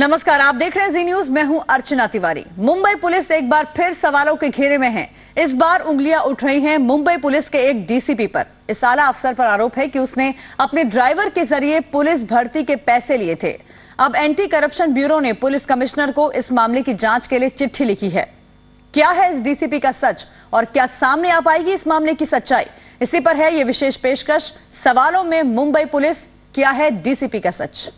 नमस्कार, आप देख रहे हैं जी न्यूज। मैं हूं अर्चना तिवारी। मुंबई पुलिस एक बार फिर सवालों के घेरे में है। इस बार उंगलियां उठ रही हैं मुंबई पुलिस के एक डीसीपी पर। इस आला अफसर पर आरोप है कि उसने अपने ड्राइवर के जरिए पुलिस भर्ती के पैसे लिए थे। अब एंटी करप्शन ब्यूरो ने पुलिस कमिश्नर को इस मामले की जांच के लिए चिट्ठी लिखी है। क्या है इस डीसीपी का सच और क्या सामने आ पाएगी इस मामले की सच्चाई? इसी पर है ये विशेष पेशकश, सवालों में मुंबई पुलिस, क्या है डीसीपी का सच।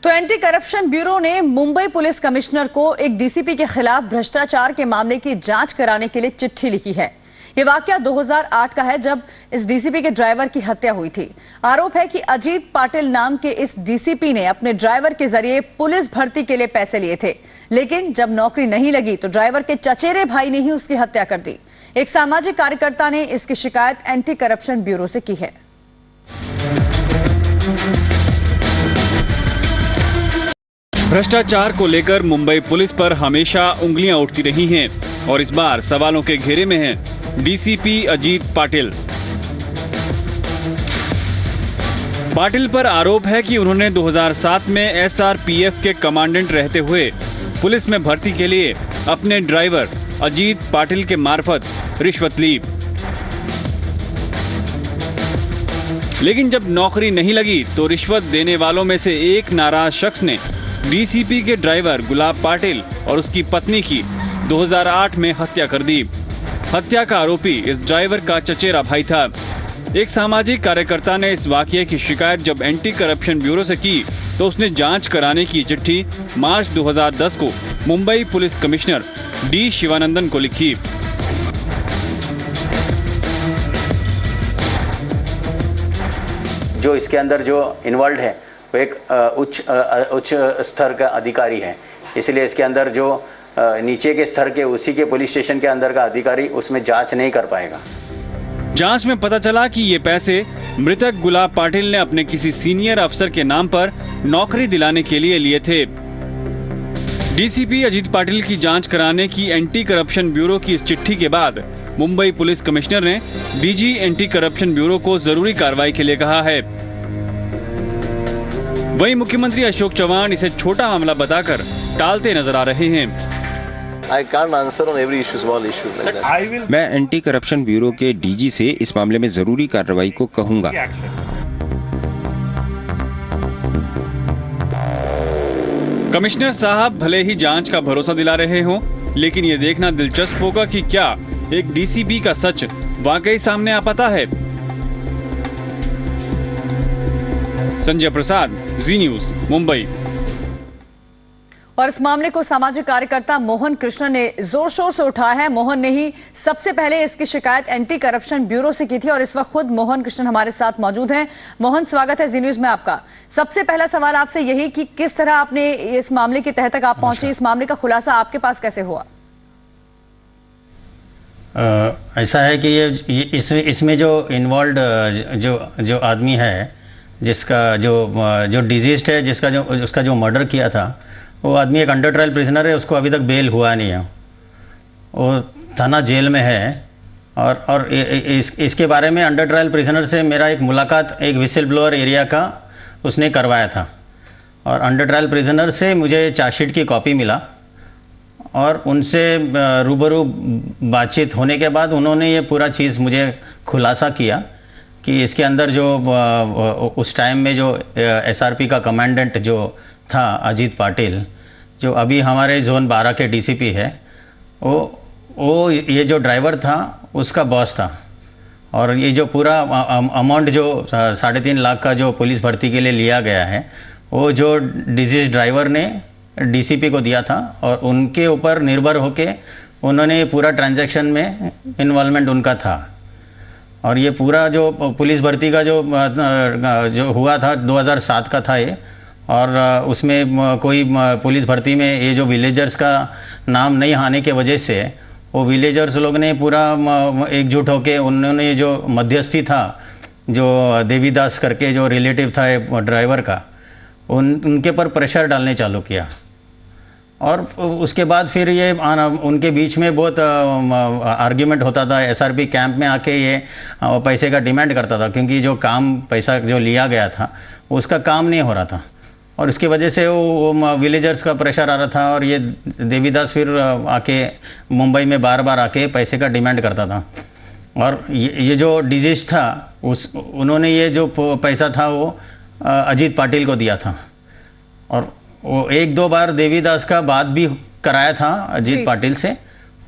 तो एंटी करप्शन ब्यूरो ने मुंबई पुलिस कमिश्नर को एक डीसीपी के खिलाफ भ्रष्टाचार के मामले की जांच कराने के लिए चिट्ठी लिखी है। यह वाकया 2008 का है, जब इस डीसीपी के ड्राइवर की हत्या हुई थी। आरोप है कि अजीत पाटिल नाम के इस डीसीपी ने अपने ड्राइवर के जरिए पुलिस भर्ती के लिए पैसे लिए थे, लेकिन जब नौकरी नहीं लगी तो ड्राइवर के चचेरे भाई ने ही उसकी हत्या कर दी। एक सामाजिक कार्यकर्ता ने इसकी शिकायत एंटी करप्शन ब्यूरो से की है। भ्रष्टाचार को लेकर मुंबई पुलिस पर हमेशा उंगलियां उठती रही हैं और इस बार सवालों के घेरे में हैं डीसीपी अजीत पाटिल। पाटिल पर आरोप है कि उन्होंने 2007 में एसआरपीएफ के कमांडेंट रहते हुए पुलिस में भर्ती के लिए अपने ड्राइवर अजीत पाटिल के मार्फत रिश्वत ली, लेकिन जब नौकरी नहीं लगी तो रिश्वत देने वालों में से एक नाराज शख्स ने डीसीपी के ड्राइवर गुलाब पाटिल और उसकी पत्नी की 2008 में हत्या कर दी। हत्या का आरोपी इस ड्राइवर का चचेरा भाई था। एक सामाजिक कार्यकर्ता ने इस वाकये की शिकायत जब एंटी करप्शन ब्यूरो से की तो उसने जांच कराने की चिट्ठी मार्च 2010 को Mumbai police commissioner D Sivanandan को लिखी। जो इसके अंदर जो इन्वॉल्व है वो एक उच्च स्तर का अधिकारी है, इसलिए इसके अंदर जो नीचे के स्तर के उसी के पुलिस स्टेशन के अंदर का अधिकारी उसमें जांच नहीं कर पाएगा। जांच में पता चला कि ये पैसे मृतक गुलाब पाटिल ने अपने किसी सीनियर अफसर के नाम पर नौकरी दिलाने के लिए लिए थे। डीसीपी अजीत पाटिल की जांच कराने की एंटी करप्शन ब्यूरो की इस चिट्ठी के बाद मुंबई पुलिस कमिश्नर ने डीजी एंटी करप्शन ब्यूरो को जरूरी कार्रवाई के लिए कहा है। वहीं मुख्यमंत्री अशोक चौहान इसे छोटा मामला बताकर टालते नजर आ रहे हैं। I can't answer on every issue, small issue like that. मैं एंटी करप्शन ब्यूरो के डीजी से इस मामले में जरूरी कार्रवाई को कहूंगा। कमिश्नर साहब भले ही जांच का भरोसा दिला रहे हों, लेकिन ये देखना दिलचस्प होगा कि क्या एक डीसीपी का सच वाकई सामने आ पाता है। संजय प्रसाद, जी न्यूज, मुंबई। और इस मामले को सामाजिक कार्यकर्ता मोहन कृष्ण ने जोर शोर से उठाया है। मोहन ने ही सबसे पहले इसकी शिकायत एंटी करप्शन ब्यूरो से की थी और इस वक्त खुद मोहन कृष्ण हमारे साथ मौजूद हैं। मोहन, स्वागत है जी न्यूज में आपका। सबसे पहला सवाल आपसे यही कि किस तरह आपने इस मामले की तह तक आप पहुंचे, इस मामले का खुलासा आपके पास कैसे हुआ? ऐसा है कि ये इसमें जो इन्वॉल्व जो आदमी है, जिसका जो डिजीज्ड है, उसका जो मर्डर किया था, वो आदमी एक अंडर ट्रायल प्रिजनर है। उसको अभी तक बेल हुआ नहीं है, वो थाना जेल में है। और इसके बारे में अंडर ट्रायल प्रिजनर से मेरा एक मुलाकात एक विसिल ब्लोअर एरिया का उसने करवाया था और अंडर ट्रायल प्रिजनर से मुझे चार्जशीट की कॉपी मिला और उनसे रूबरू बातचीत होने के बाद उन्होंने ये पूरा चीज़ मुझे खुलासा किया कि इसके अंदर जो उस टाइम में जो एसआरपी का कमांडेंट जो था अजीत पाटिल, जो अभी हमारे जोन 12 के डीसीपी है, वो ये जो ड्राइवर था उसका बॉस था। और ये जो पूरा अमाउंट जो 3.5 लाख का जो पुलिस भर्ती के लिए लिया गया है, वो जो डिजीज ड्राइवर ने डीसीपी को दिया था और उनके ऊपर निर्भर होके उन्होंने पूरा ट्रांजैक्शन में इन्वॉल्वमेंट उनका था। और ये पूरा जो पुलिस भर्ती का जो हुआ था 2007 का था ये, और उसमें कोई पुलिस भर्ती में ये जो विलेजर्स का नाम नहीं आने के वजह से वो विलेजर्स लोग ने पूरा एकजुट होके उन्होंने जो मध्यस्थी था, जो देवीदास करके जो रिलेटिव था ड्राइवर का, उनके पर प्रेशर डालने चालू किया। और उसके बाद फिर ये उनके बीच में बहुत आर्ग्यूमेंट होता था। एसआरपी कैंप में आके ये पैसे का डिमांड करता था, क्योंकि जो काम पैसा जो लिया गया था उसका काम नहीं हो रहा था, और उसकी वजह से वो विलेजर्स का प्रेशर आ रहा था। और ये देवीदास फिर आके मुंबई में बार बार आके पैसे का डिमांड करता था। और ये जो डिजीज था उन्होंने ये जो पैसा था वो अजीत पाटिल को दिया था, और वो एक दो बार देवीदास का बात भी कराया था अजीत पाटिल से,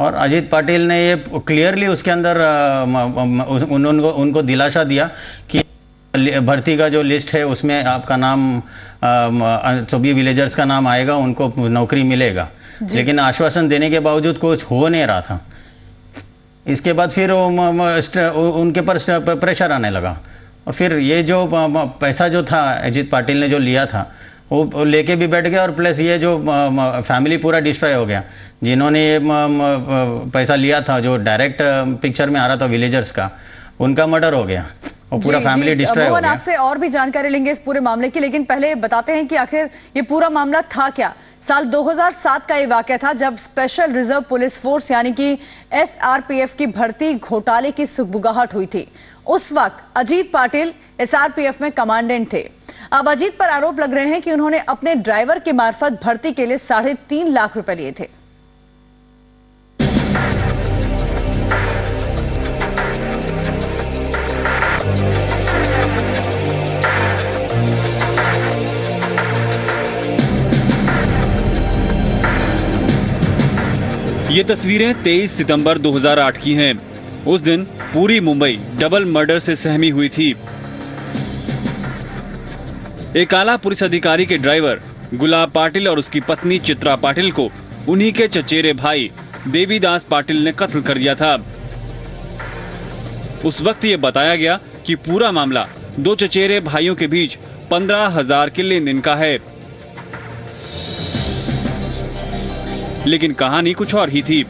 और अजीत पाटिल ने ये क्लियरली उसके अंदर उनको दिलासा दिया कि भर्ती का जो लिस्ट है उसमें आपका नाम सभी विलेजर्स का नाम आएगा, उनको नौकरी मिलेगा। लेकिन आश्वासन देने के बावजूद कुछ हो नहीं रहा था। इसके बाद फिर उनके पर प्रेशर आने लगा, और फिर ये जो पैसा जो था अजीत पाटिल ने जो लिया था वो लेके भी बैठ गया, और प्लस ये जो फैमिली पूरा डिस्ट्रॉय हो गया। जिन्होंने ये पैसा लिया था, जो डायरेक्ट पिक्चर में आ रहा था विलेजर्स का, उनका मर्डर हो गया और पूरा फैमिली डिस्ट्रॉय हो गया। आपसे और भी जानकारी लेंगे इस पूरे मामले की, लेकिन पहले बताते हैं कि आखिर ये पूरा मामला था क्या। साल 2007 का ये वाकया था जब स्पेशल रिजर्व पुलिस फोर्स यानी कि एसआरपीएफ की भर्ती घोटाले की सुगबुगाहट हुई थी। उस वक्त अजीत पाटिल एसआरपीएफ में कमांडेंट थे। अब अजीत पर आरोप लग रहे हैं कि उन्होंने अपने ड्राइवर के मार्फत भर्ती के लिए 3.5 लाख रुपए लिए थे। ये तस्वीरें 23 सितंबर 2008 की हैं। उस दिन पूरी मुंबई डबल मर्डर से सहमी हुई थी। एक आला पुलिस अधिकारी के ड्राइवर गुलाब पाटिल और उसकी पत्नी चित्रा पाटिल को उन्हीं के चचेरे भाई देवीदास पाटिल ने कत्ल कर दिया था। उस वक्त ये बताया गया कि पूरा मामला दो चचेरे भाइयों के बीच 15,000 के लेन देन का है, लेकिन कहानी कुछ और ही थी।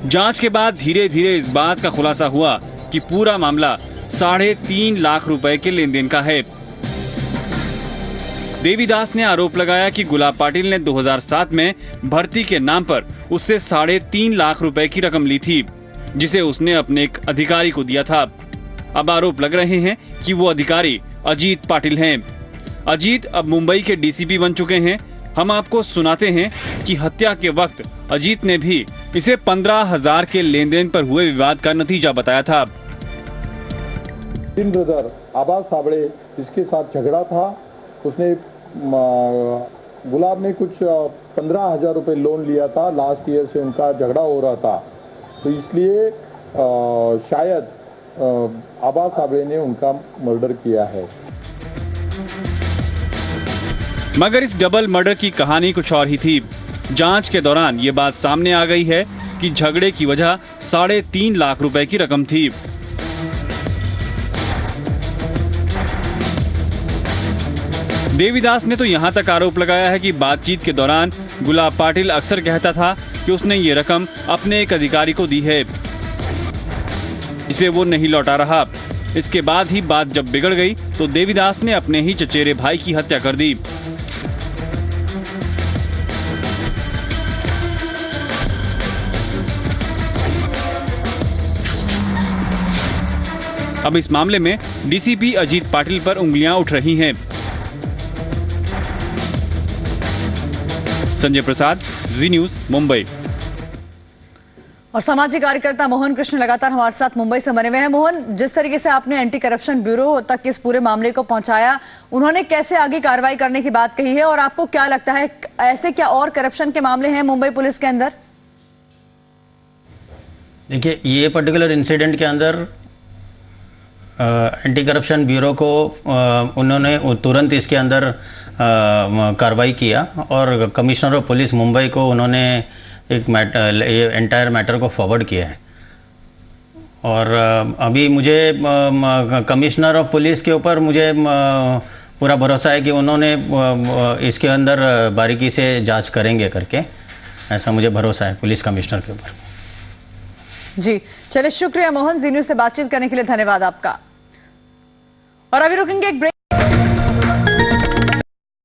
जांच के बाद धीरे धीरे इस बात का खुलासा हुआ कि पूरा मामला 3.5 लाख रुपए के लेन देन का है। देवीदास ने आरोप लगाया कि गुलाब पाटिल ने 2007 में भर्ती के नाम पर उससे 3.5 लाख रुपए की रकम ली थी, जिसे उसने अपने एक अधिकारी को दिया था। अब आरोप लग रहे हैं कि वो अधिकारी अजीत पाटिल हैं। अजीत अब मुंबई के डीसीपी बन चुके हैं। हम आपको सुनाते हैं कि हत्या के वक्त अजीत ने भी इसे 15,000 के लेन देन पर हुए विवाद का नतीजा बताया था। तीन ब्रदर आबाद साबड़े इसके साथ झगड़ा था। उसने गुलाब ने कुछ 15,000 रुपए लोन लिया था। लास्ट ईयर से उनका झगड़ा हो रहा था, तो इसलिए शायद आबाद साबड़े ने उनका मर्डर किया है। मगर इस डबल मर्डर की कहानी कुछ और ही थी। जांच के दौरान ये बात सामने आ गई है कि झगड़े की वजह 3.5 लाख रुपए की रकम थी। देवीदास ने तो यहां तक आरोप लगाया है कि बातचीत के दौरान गुलाब पाटिल अक्सर कहता था कि उसने ये रकम अपने एक अधिकारी को दी है, जिसे वो नहीं लौटा रहा। इसके बाद ही बात जब बिगड़ गई तो देवीदास ने अपने ही चचेरे भाई की हत्या कर दी। अब इस मामले में डीसीपी अजीत पाटिल पर उंगलियां उठ रही हैं। संजय प्रसाद, जी न्यूज, मुंबई। और सामाजिक कार्यकर्ता मोहन कृष्ण लगातार हमारे साथ मुंबई से बने हुए हैं। मोहन, जिस तरीके से आपने एंटी करप्शन ब्यूरो तक इस पूरे मामले को पहुंचाया, उन्होंने कैसे आगे कार्रवाई करने की बात कही है, और आपको क्या लगता है ऐसे क्या और करप्शन के मामले हैं मुंबई पुलिस के अंदर? देखिए, ये पर्टिकुलर इंसिडेंट के अंदर एंटी करप्शन ब्यूरो को उन्होंने तुरंत इसके अंदर कार्रवाई किया, और कमिश्नर ऑफ पुलिस मुंबई को उन्होंने एक ये एंटायर मैटर को फॉरवर्ड किया है। और अभी मुझे कमिश्नर ऑफ पुलिस के ऊपर मुझे पूरा भरोसा है कि उन्होंने इसके अंदर बारीकी से जांच करेंगे करके, ऐसा मुझे भरोसा है पुलिस कमिश्नर के ऊपर। जी चलिए, शुक्रिया मोहन, जी न्यूज़ से बातचीत करने के लिए धन्यवाद आपका। और अभी रुकेंगे एक ब्रेक।